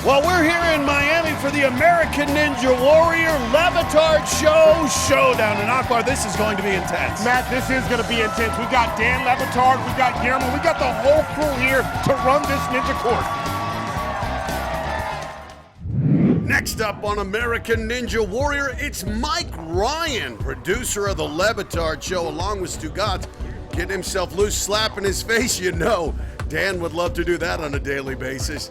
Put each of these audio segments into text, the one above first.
Well, we're here in Miami for the American Ninja Warrior Le Batard Show showdown in Akbar. This is going to be intense. Matt, this is going to be intense. We got Dan Le Batard, we got Guillermo, we got the whole crew here to run this ninja course. Next up on American Ninja Warrior, it's Mike Ryan, producer of the Le Batard Show, along with Stugotz, getting himself loose, slapping his face. You know, Dan would love to do that on a daily basis.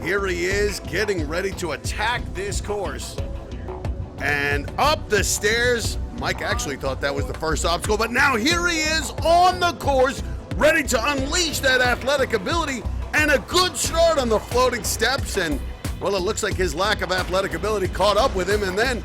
Here he is, getting ready to attack this course. And up the stairs. Mike actually thought that was the first obstacle, but now here he is on the course, ready to unleash that athletic ability, and a good start on the floating steps. And, well, it looks like his lack of athletic ability caught up with him, and then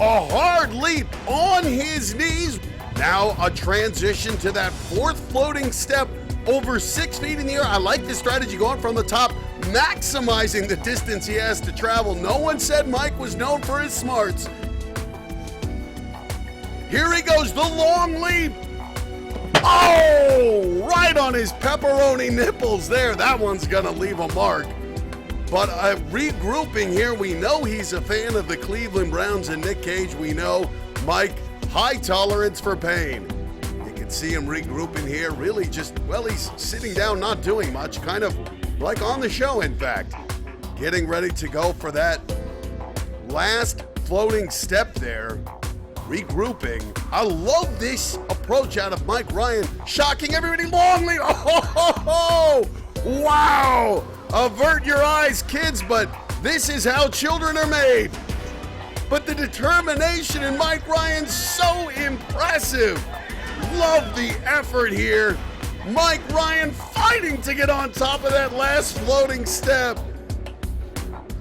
a hard leap on his knees. Now a transition to that fourth floating step over 6 feet in the air. I like this strategy, going from the top, maximizing the distance he has to travel. No one said Mike was known for his smarts. Here he goes, the long leap. Oh, right on his pepperoni nipples there. That one's gonna leave a mark. But regrouping here, we know he's a fan of the Cleveland Browns and Nick Cage. We know Mike, high tolerance for pain. See him regrouping here, really just, well, he's sitting down, not doing much, kind of like on the show, in fact. Getting ready to go for that last floating step there, regrouping. I love this approach out of Mike Ryan, shocking everybody. Long leap. Oh, wow. Avert your eyes, kids, but this is how children are made. But the determination in Mike Ryan's so impressive. Love the effort here. Mike Ryan fighting to get on top of that last floating step.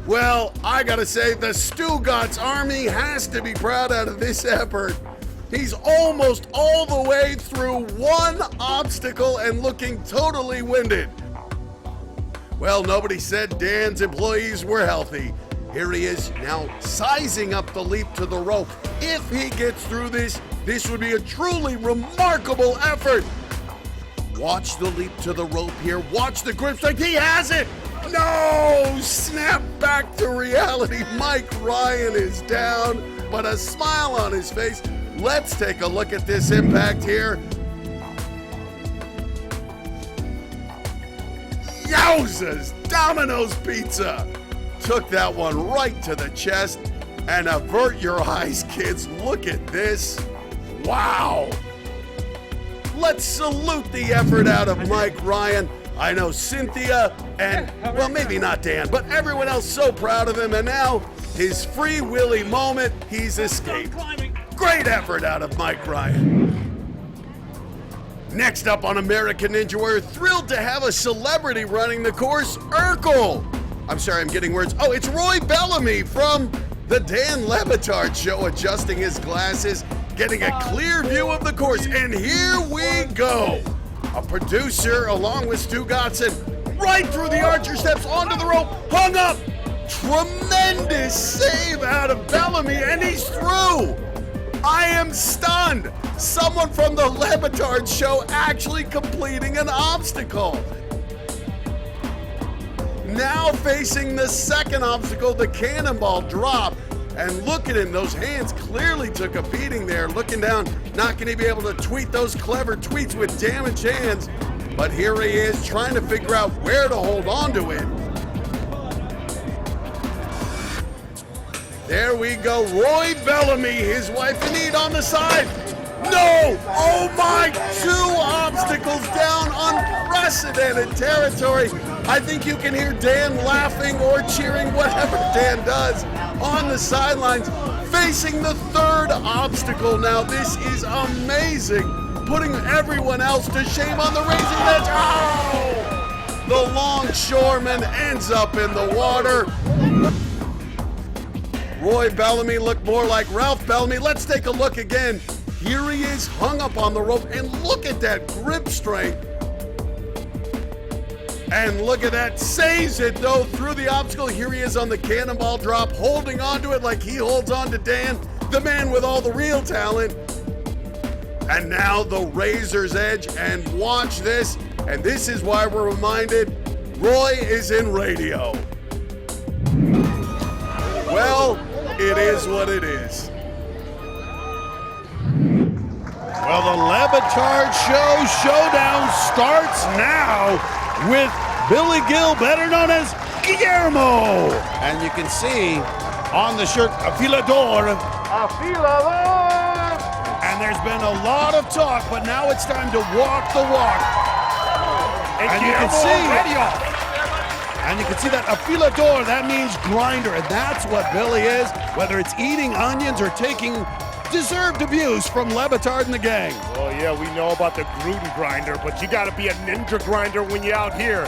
Well, I gotta say, the Stugotz Army has to be proud out of this effort. He's almost all the way through one obstacle and looking totally winded. Well, nobody said Dan's employees were healthy. Here he is now sizing up the leap to the rope. If he gets through this, this would be a truly remarkable effort. Watch the leap to the rope here. Watch the grip strike. He has it. No! Snap back to reality. Mike Ryan is down, but a smile on his face. Let's take a look at this impact here. Yowzas! Domino's Pizza took that one right to the chest. And avert your eyes, kids. Look at this. Wow. Let's salute the effort out of Mike Ryan. I know Cynthia and, well, maybe not Dan, but everyone else so proud of him. And now his Free Willy moment, he's escaped. Great effort out of Mike Ryan. Next up on American Ninja Warrior, thrilled to have a celebrity running the course, Urkel. I'm sorry, I'm getting words. Oh, it's Roy Bellamy from the Dan Le Batard Show, adjusting his glasses, getting a clear view of the course. And here we go. A producer along with Stugotz right through the archer steps onto the rope, hung up. Tremendous save out of Bellamy, and he's through. I am stunned. Someone from the Le Batard Show actually completing an obstacle. Now facing the second obstacle, the cannonball drop. And look at him, those hands clearly took a beating there. Looking down, not going to be able to tweet those clever tweets with damaged hands. But here he is trying to figure out where to hold on to it. There we go, Roy Bellamy, his wife in need on the side. No! Oh my, 2 obstacles down, unprecedented territory. I think you can hear Dan laughing or cheering, whatever Dan does, on the sidelines. Facing the third obstacle now. This is amazing. Putting everyone else to shame on the raising edge. Oh! The longshoreman ends up in the water. Roy Bellamy looked more like Ralph Bellamy. Let's take a look again. Here he is, hung up on the rope, and look at that grip strength. And look at that, saves it though through the obstacle. Here he is on the cannonball drop, holding on to it like he holds on to Dan, the man with all the real talent. And now the razor's edge, and watch this. And this is why we're reminded Roy is in radio. Well, it is what it is. Well, the Le Batard Show showdown starts now with Billy Gill, better known as Guillermo. And you can see on the shirt, Afilador. And there's been a lot of talk, but now it's time to walk the walk. And you can see that afilador, that means grinder, and that's what Billy is, whether it's eating onions or taking deserved abuse from Le Batard and the gang. Oh yeah, we know about the Gruden grinder, but you gotta be a ninja grinder when you're out here.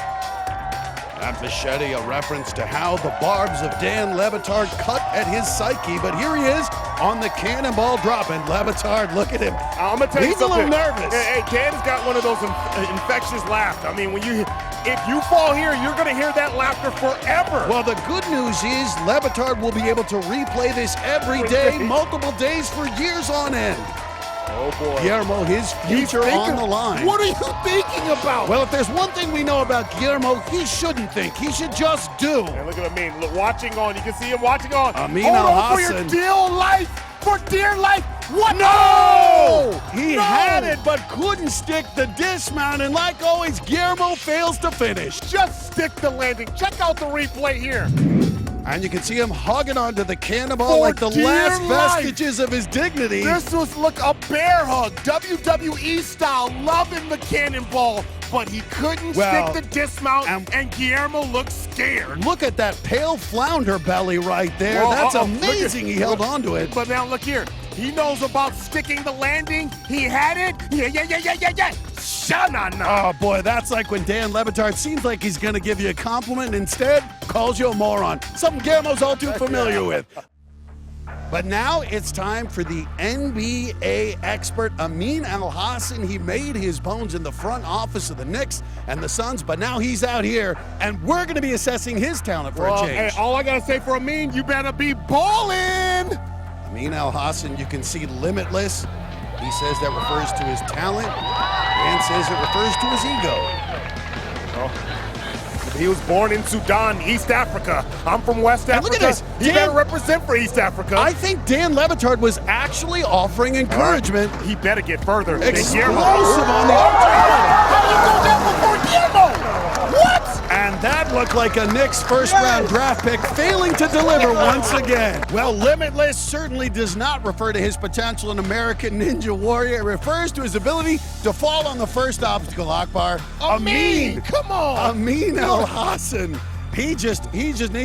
That machete, a reference to how the barbs of Dan Le Batard cut at his psyche, but here he is on the cannonball drop, and Le Batard, look at him. I'm gonna tell you something. He's a little nervous. Hey, Dan's got one of those infectious laughs. I mean, if you fall here, you're gonna hear that laughter forever. Well, the good news is Le Batard will be able to replay this every day, multiple days for years on end. Oh boy. Guillermo, his future on the line. What are you thinking about? Well, if there's one thing we know about Guillermo, he shouldn't think. He should just do. And look at Amin, look, watching on. You can see him watching on. Amin Hold Elhassan. on for your dear life. For dear life. What? No! He No! had it, but couldn't stick the dismount. And like always, Guillermo fails to finish. Just stick the landing. Check out the replay here. And you can see him hogging onto the cannonball like the last vestiges of his dignity. This was, look, a bear hug, WWE style, loving the cannonball, but he couldn't stick the dismount, and Guillermo looked scared. Look at that pale flounder belly right there. Well, that's amazing. He held on to it. But now look here. He knows about sticking the landing. He had it. Yeah. Sha-na-na. Oh, boy, that's like when Dan Le Batard seems like he's going to give you a compliment and instead calls you a moron. Something Guillermo's all too familiar with. But now it's time for the NBA expert, Amin Elhassan. He made his bones in the front office of the Knicks and the Suns, but now he's out here, and we're going to be assessing his talent for a change. Hey, all I got to say for Amin, you better be ballin'. Amin Elhassan, you can see limitless. He says that refers to his talent. Dan says it refers to his ego. He was born in Sudan, East Africa. I'm from West Africa. Look at this. He better represent for East Africa. I think Dan Le Batard was actually offering encouragement. He better get further. Explosive on the How you do that before Guillermo? What? And that looked like a Knicks first-round draft pick failing to deliver once again. Well, limitless certainly does not refer to his potential in American Ninja Warrior. It refers to his ability to fall on the first obstacle, Akbar. Amin, come on. Amin Elhassan. He's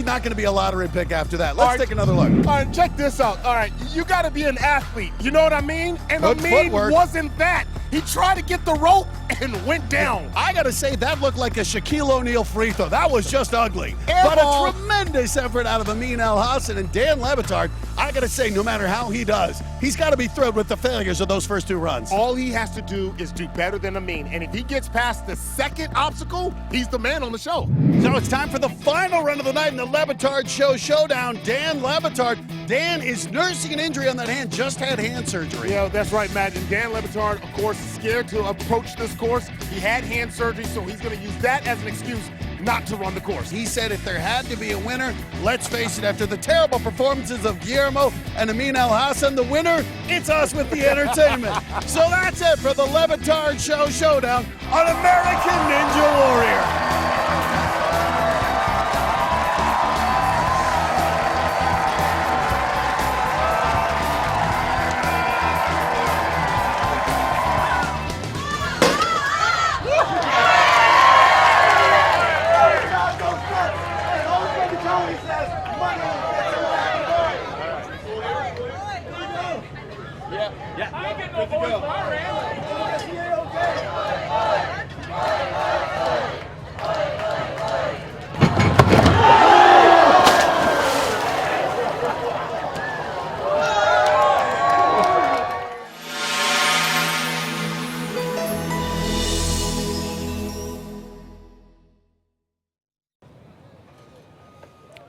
not going to be a lottery pick after that. Let's take another look. All right, check this out. All right, you got to be an athlete. You know what I mean? And Good Amin footwork. wasn't that. He tried to get the rope and went down. I got to say, that looked like a Shaquille O'Neal free throw. That was just ugly. But a tremendous effort out of Amin Elhassan and Dan Le Batard. I got to say, no matter how he does, he's got to be thrilled with the failures of those first two runs. All he has to do is do better than Amin. And if he gets past the second obstacle, he's the man on the show. So it's time for the final run of the night in the Le Batard Show showdown. Dan Le Batard. Dan is nursing an injury on that hand, just had hand surgery. Yeah, that's right, Matt. And Dan Le Batard, of course, is scared to approach this course. He had hand surgery, so he's going to use that as an excuse not to run the course. He said if there had to be a winner, let's face it, after the terrible performances of Guillermo and Amin Elhassan, the winner, it's us with the entertainment. So that's it for the Le Batard Show showdown on American Ninja Warrior.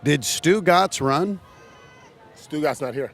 Did Stugotz run? Stugotz not here.